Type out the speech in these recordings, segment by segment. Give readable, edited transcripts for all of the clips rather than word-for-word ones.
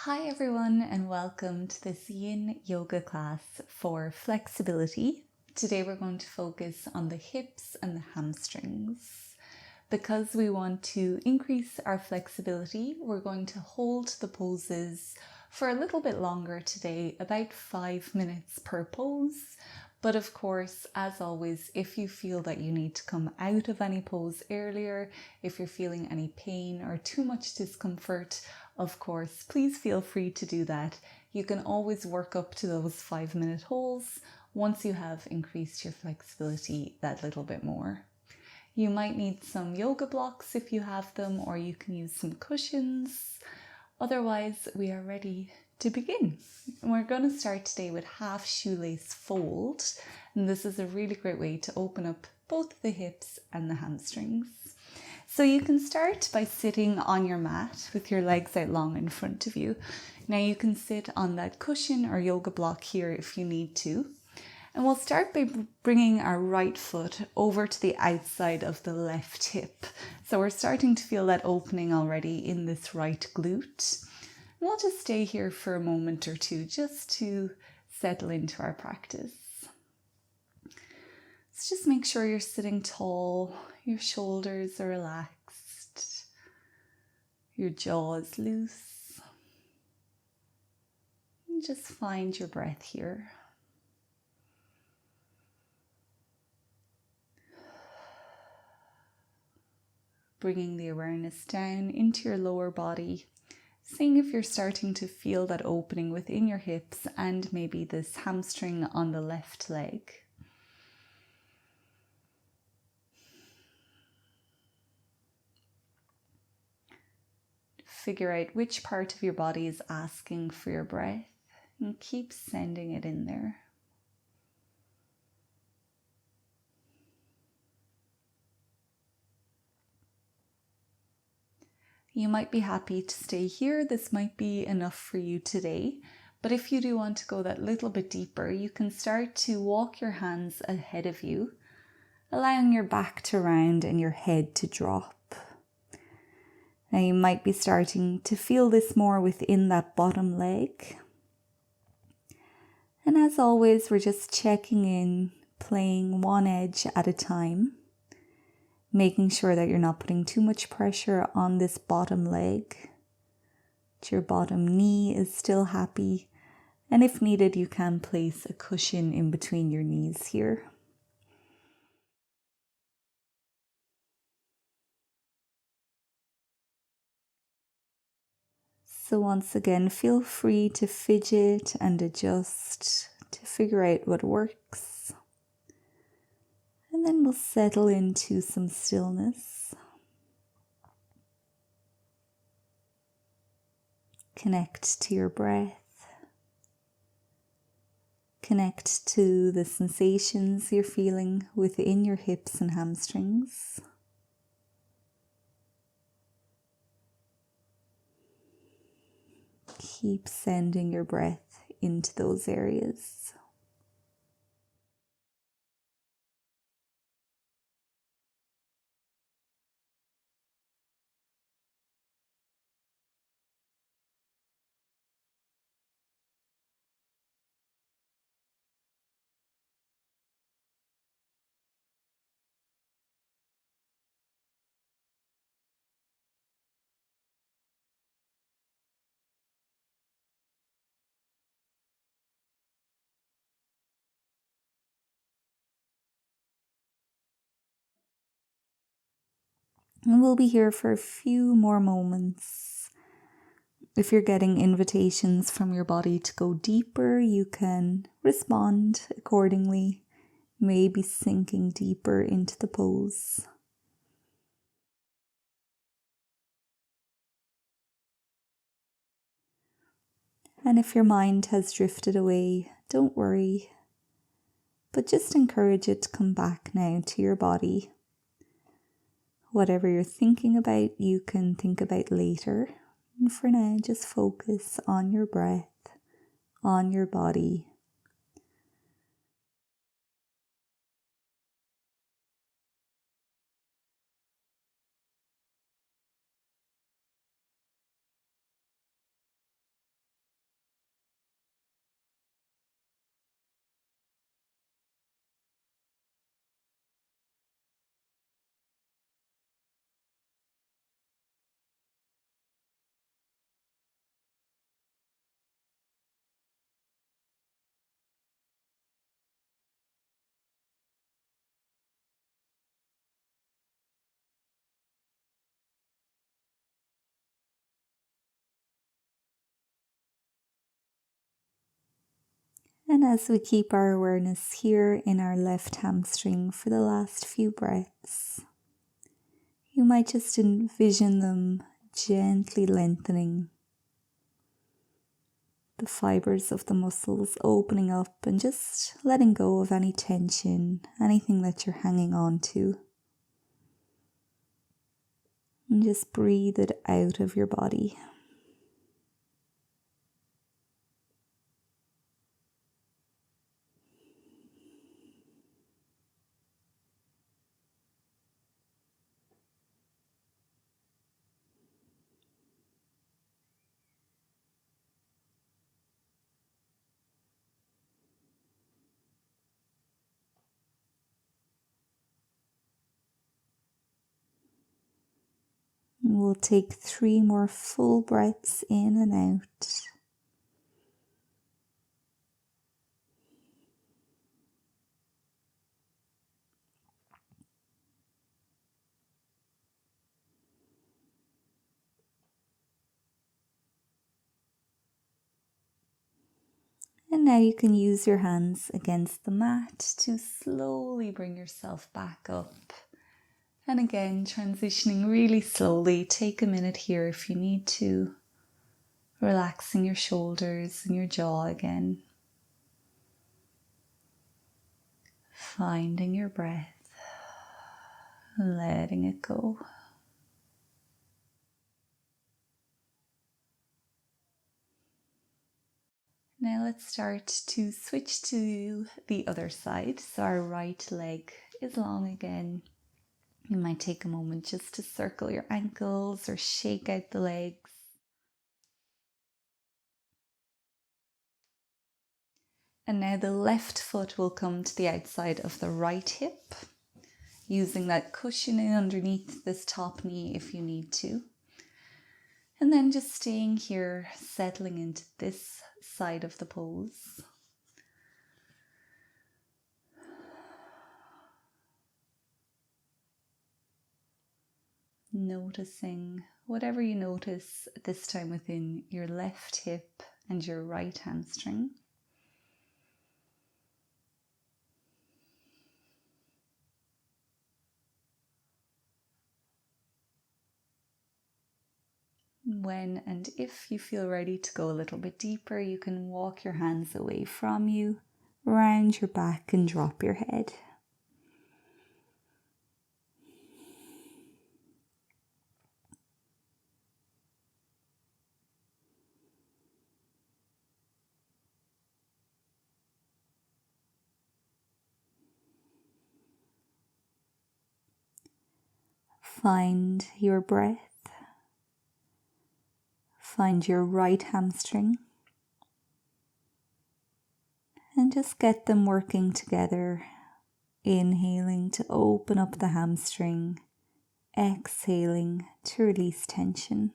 Hi everyone and welcome to this Yin Yoga class for flexibility. Today we're going to focus on the hips and the hamstrings. Because we want to increase our flexibility, we're going to hold the poses for a little bit longer today, about 5 minutes per pose. But of course, as always, if you feel that you need to come out of any pose earlier, if you're feeling any pain or too much discomfort, of course, please feel free to do that. You can always work up to those 5-minute holds once you have increased your flexibility that little bit more. You might need some yoga blocks if you have them, or you can use some cushions. Otherwise, we are ready to begin. And we're going to start today with half shoelace fold. And this is a really great way to open up both the hips and the hamstrings. So you can start by sitting on your mat with your legs out long in front of you. Now you can sit on that cushion or yoga block here if you need to. And we'll start by bringing our right foot over to the outside of the left hip. So we're starting to feel that opening already in this right glute. And we'll just stay here for a moment or two just to settle into our practice. So just make sure you're sitting tall, your shoulders are relaxed, your jaw is loose. And just find your breath here. Bringing the awareness down into your lower body, seeing if you're starting to feel that opening within your hips and maybe this hamstring on the left leg. Figure out which part of your body is asking for your breath and keep sending it in there. You might be happy to stay here. This might be enough for you today. But if you do want to go that little bit deeper, you can start to walk your hands ahead of you, allowing your back to round and your head to drop. Now you might be starting to feel this more within that bottom leg. And as always, we're just checking in, playing one edge at a time, making sure that you're not putting too much pressure on this bottom leg. That your bottom knee is still happy. And if needed, you can place a cushion in between your knees here. So once again, feel free to fidget and adjust to figure out what works. And then we'll settle into some stillness. Connect to your breath. Connect to the sensations you're feeling within your hips and hamstrings. Keep sending your breath into those areas. And we'll be here for a few more moments. If you're getting invitations from your body to go deeper, you can respond accordingly, maybe sinking deeper into the pose. And if your mind has drifted away, don't worry, but just encourage it to come back now to your body. Whatever you're thinking about, you can think about later. And for now, just focus on your breath, on your body. And as we keep our awareness here in our left hamstring for the last few breaths, you might just envision them gently lengthening, the fibers of the muscles opening up and just letting go of any tension, anything that you're hanging on to. And just breathe it out of your body. We'll take 3 more full breaths in and out. And now you can use your hands against the mat to slowly bring yourself back up. And again, transitioning really slowly. Take a minute here if you need to. Relaxing your shoulders and your jaw again. Finding your breath. Letting it go. Now let's start to switch to the other side. So our right leg is long again. You might take a moment just to circle your ankles or shake out the legs. And now the left foot will come to the outside of the right hip, using that cushioning underneath this top knee if you need to. And then just staying here, settling into this side of the pose. Noticing whatever you notice this time within your left hip and your right hamstring. When and if you feel ready to go a little bit deeper, you can walk your hands away from you, round your back and drop your head. Find your breath. Find your right hamstring. And just get them working together. Inhaling to open up the hamstring. Exhaling to release tension.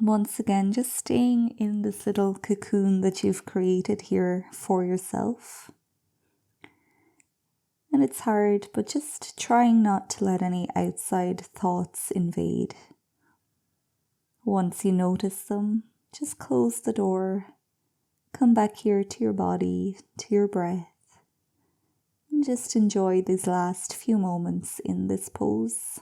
Once again, just staying in this little cocoon that you've created here for yourself. And it's hard, but just trying not to let any outside thoughts invade. Once you notice them, just close the door, come back here to your body, to your breath, and just enjoy these last few moments in this pose.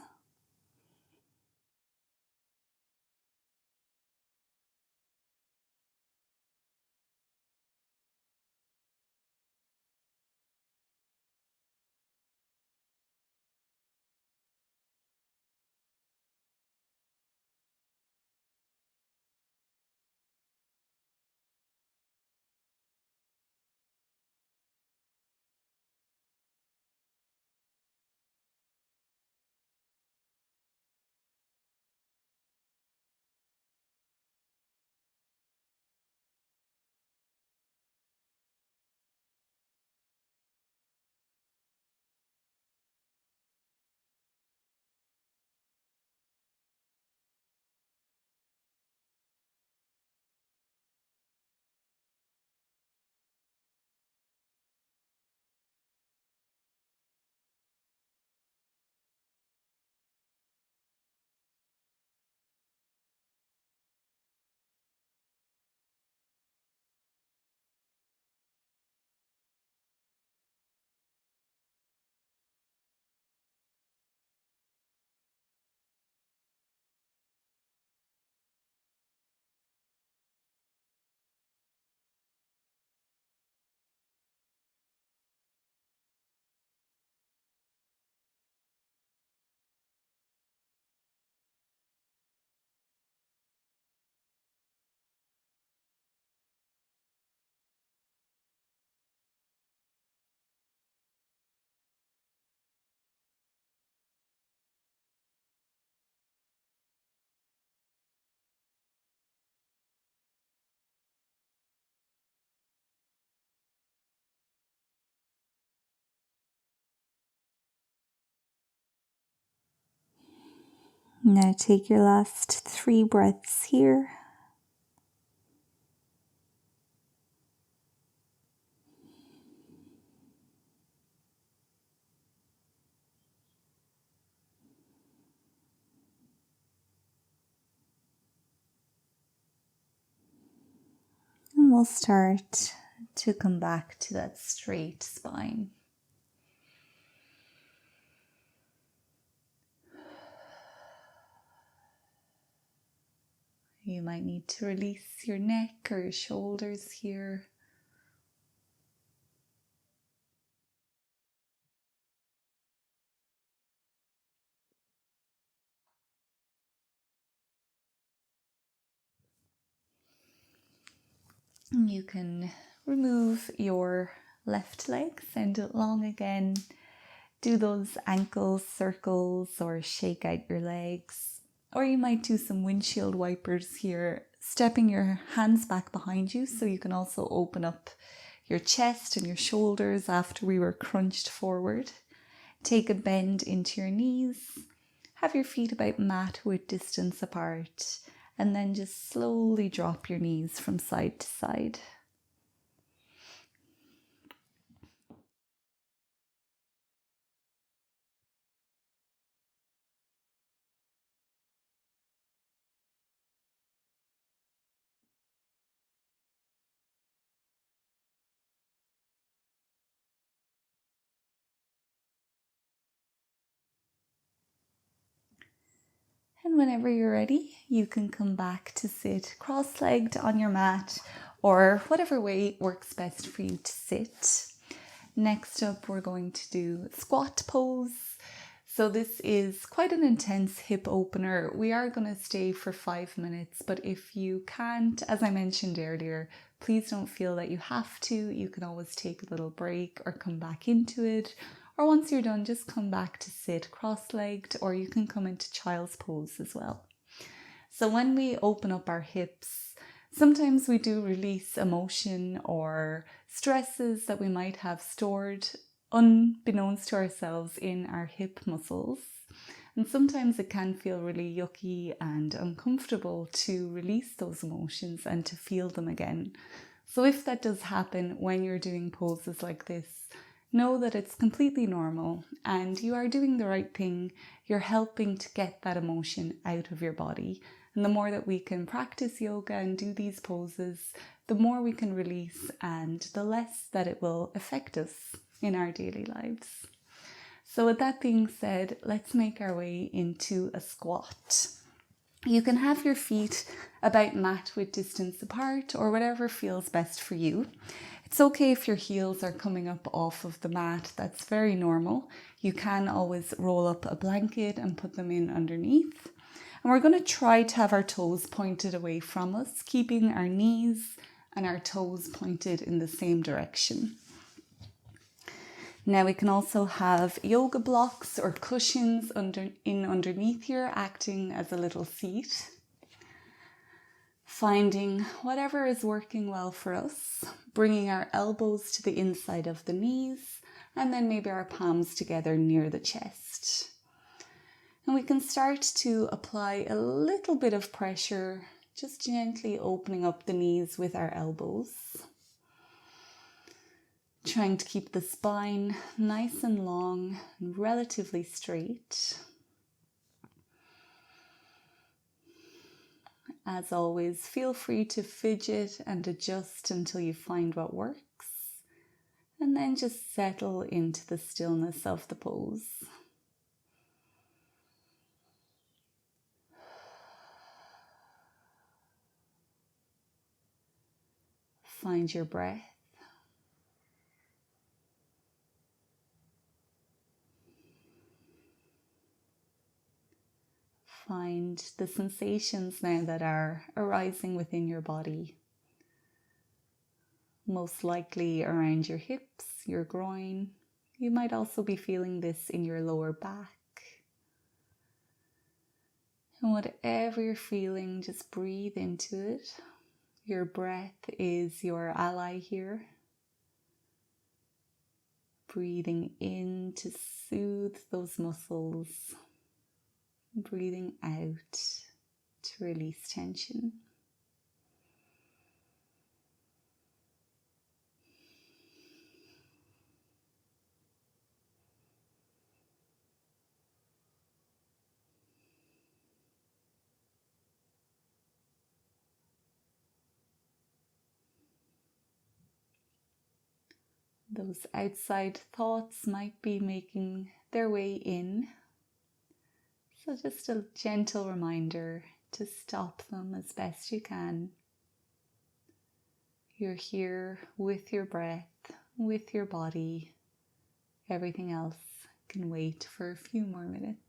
Now take your last 3 breaths here. And we'll start to come back to that straight spine. You might need to release your neck or your shoulders here. You can remove your left leg, send it long again. Do those ankle circles or shake out your legs. Or you might do some windshield wipers here, stepping your hands back behind you so you can also open up your chest and your shoulders after we were crunched forward. Take a bend into your knees. Have your feet about mat width distance apart. And then just slowly drop your knees from side to side. And whenever you're ready, you can come back to sit cross-legged on your mat or whatever way works best for you to sit. Next up, we're going to do squat pose. So this is quite an intense hip opener. We are going to stay for 5 minutes, but if you can't, as I mentioned earlier, please don't feel that you have to. You can always take a little break or come back into it. Or once you're done, just come back to sit cross-legged, or you can come into child's pose as well. So when we open up our hips, sometimes we do release emotion or stresses that we might have stored unbeknownst to ourselves in our hip muscles. And sometimes it can feel really yucky and uncomfortable to release those emotions and to feel them again. So if that does happen when you're doing poses like this, know that it's completely normal and you are doing the right thing. You're helping to get that emotion out of your body. And the more that we can practice yoga and do these poses, the more we can release and the less that it will affect us in our daily lives. So with that being said, let's make our way into a squat. You can have your feet about mat width distance apart or whatever feels best for you. It's okay if your heels are coming up off of the mat, that's very normal. You can always roll up a blanket and put them in underneath. And we're going to try to have our toes pointed away from us, keeping our knees and our toes pointed in the same direction. Now we can also have yoga blocks or cushions underneath here, acting as a little seat. Finding whatever is working well for us, bringing our elbows to the inside of the knees, and then maybe our palms together near the chest. And we can start to apply a little bit of pressure, just gently opening up the knees with our elbows. Trying to keep the spine nice and long and relatively straight. As always, feel free to fidget and adjust until you find what works. And then just settle into the stillness of the pose. Find your breath. Find the sensations now that are arising within your body. Most likely around your hips, your groin. You might also be feeling this in your lower back. And whatever you're feeling, just breathe into it. Your breath is your ally here. Breathing in to soothe those muscles. breathing out to release tension. Those outside thoughts might be making their way in. So just a gentle reminder to stop them as best you can. You're here with your breath, with your body. Everything else can wait for a few more minutes.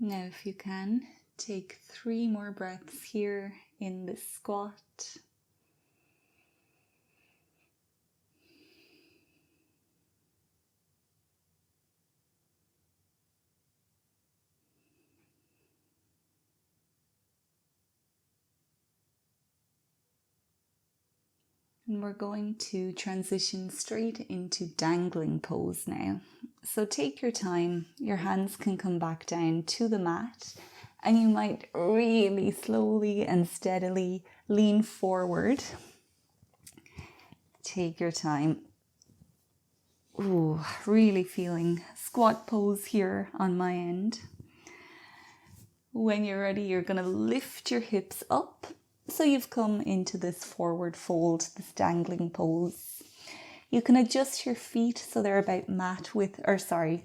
Now, if you can, take 3 more breaths here in this squat. And we're going to transition straight into dangling pose now. So take your time, your hands can come back down to the mat, and you might really slowly and steadily lean forward. Take your time. Ooh, really feeling squat pose here on my end. When you're ready, you're going to lift your hips up. So you've come into this forward fold, this dangling pose. You can adjust your feet so they're about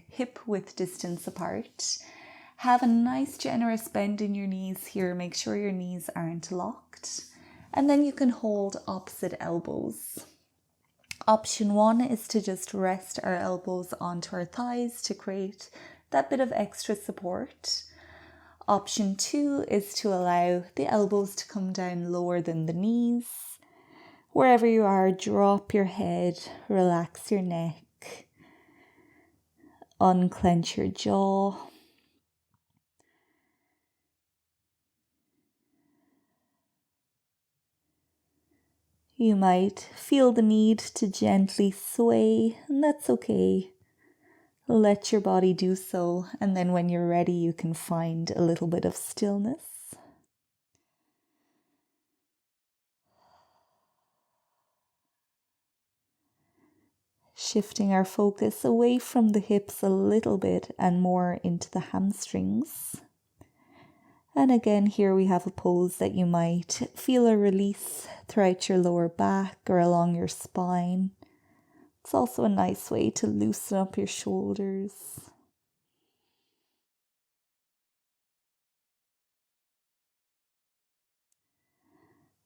hip width distance apart. Have a nice generous bend in your knees here. Make sure your knees aren't locked. And then you can hold opposite elbows. Option 1 is to just rest our elbows onto our thighs to create that bit of extra support. Option 2 is to allow the elbows to come down lower than the knees. Wherever you are, drop your head, relax your neck, unclench your jaw. You might feel the need to gently sway, and that's okay. Let your body do so, and then when you're ready, you can find a little bit of stillness. Shifting our focus away from the hips a little bit and more into the hamstrings. And again, here we have a pose that you might feel a release throughout your lower back or along your spine. It's also a nice way to loosen up your shoulders.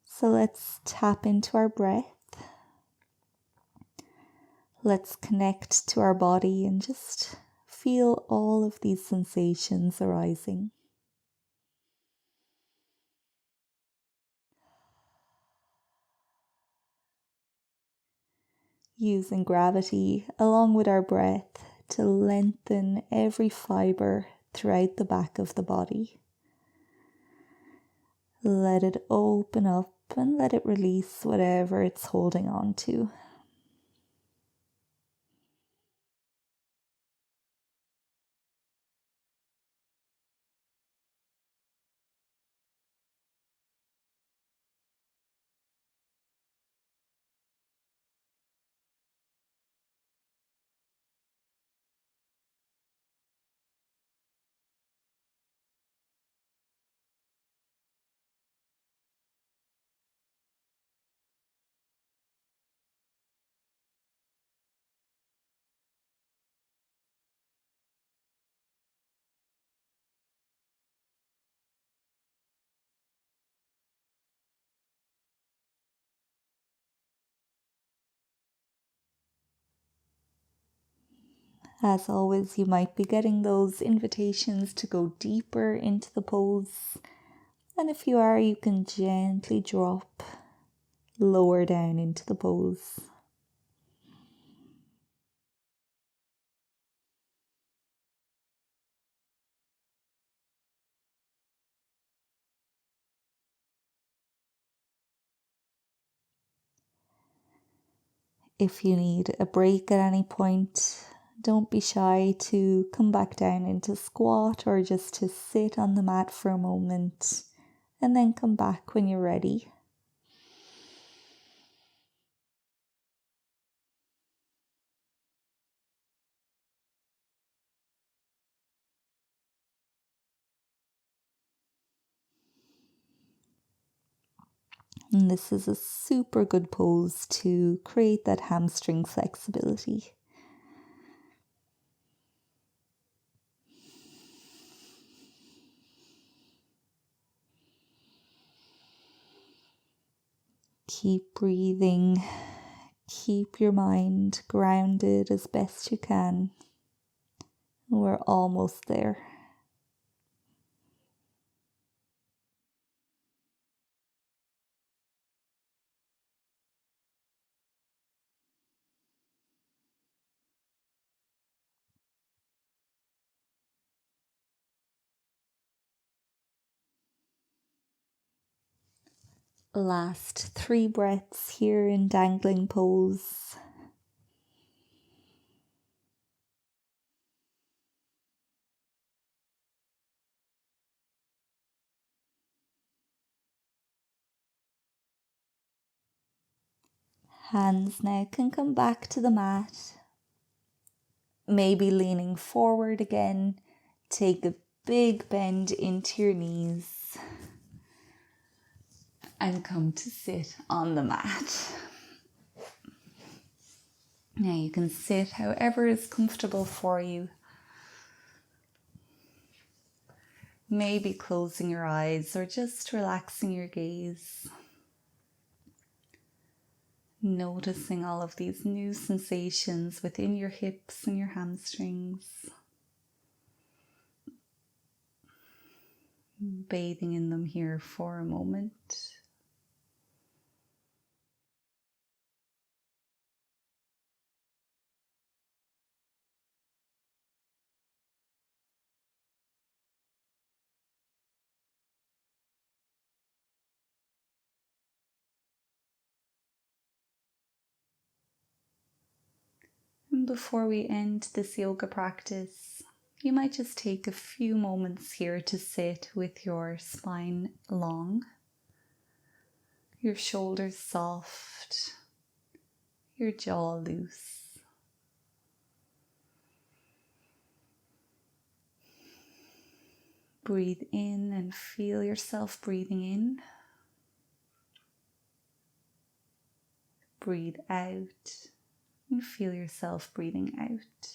So let's tap into our breath. Let's connect to our body and just feel all of these sensations arising. Using gravity along with our breath to lengthen every fiber throughout the back of the body. Let it open up and let it release whatever it's holding on to. As always, you might be getting those invitations to go deeper into the pose. And if you are, you can gently drop lower down into the pose. If you need a break at any point, don't be shy to come back down into squat or just to sit on the mat for a moment and then come back when you're ready. And this is a super good pose to create that hamstring flexibility. Keep breathing. Keep your mind grounded as best you can. We're almost there. Last 3 breaths here in dangling pose. Hands now can come back to the mat. Maybe leaning forward again. Take a big bend into your knees. And come to sit on the mat. Now you can sit however is comfortable for you. Maybe closing your eyes or just relaxing your gaze. Noticing all of these new sensations within your hips and your hamstrings. Bathing in them here for a moment. And before we end this yoga practice, you might just take a few moments here to sit with your spine long, your shoulders soft, your jaw loose. Breathe in and feel yourself breathing in. Breathe out and feel yourself breathing out.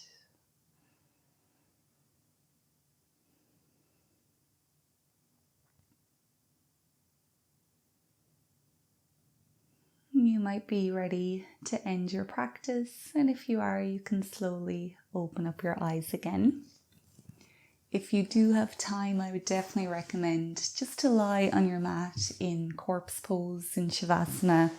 You might be ready to end your practice, and if you are, you can slowly open up your eyes again. If you do have time, I would definitely recommend just to lie on your mat in corpse pose in Shavasana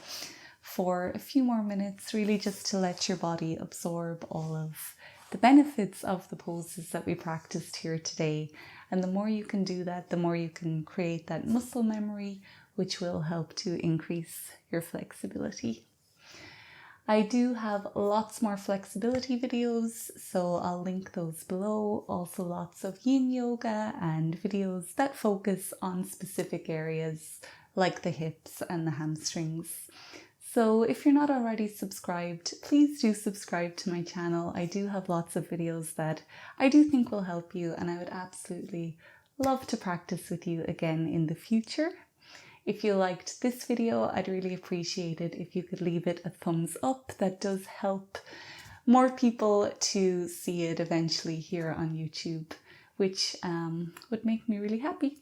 for a few more minutes, really just to let your body absorb all of the benefits of the poses that we practiced here today. And the more you can do that, the more you can create that muscle memory, which will help to increase your flexibility. I do have lots more flexibility videos, so I'll link those below. Also lots of yin yoga and videos that focus on specific areas like the hips and the hamstrings. So if you're not already subscribed, please do subscribe to my channel. I do have lots of videos that I do think will help you, and I would absolutely love to practice with you again in the future. If you liked this video, I'd really appreciate it if you could leave it a thumbs up. That does help more people to see it eventually here on YouTube, which would make me really happy.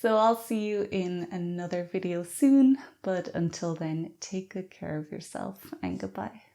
So I'll see you in another video soon, but until then, take good care of yourself and goodbye.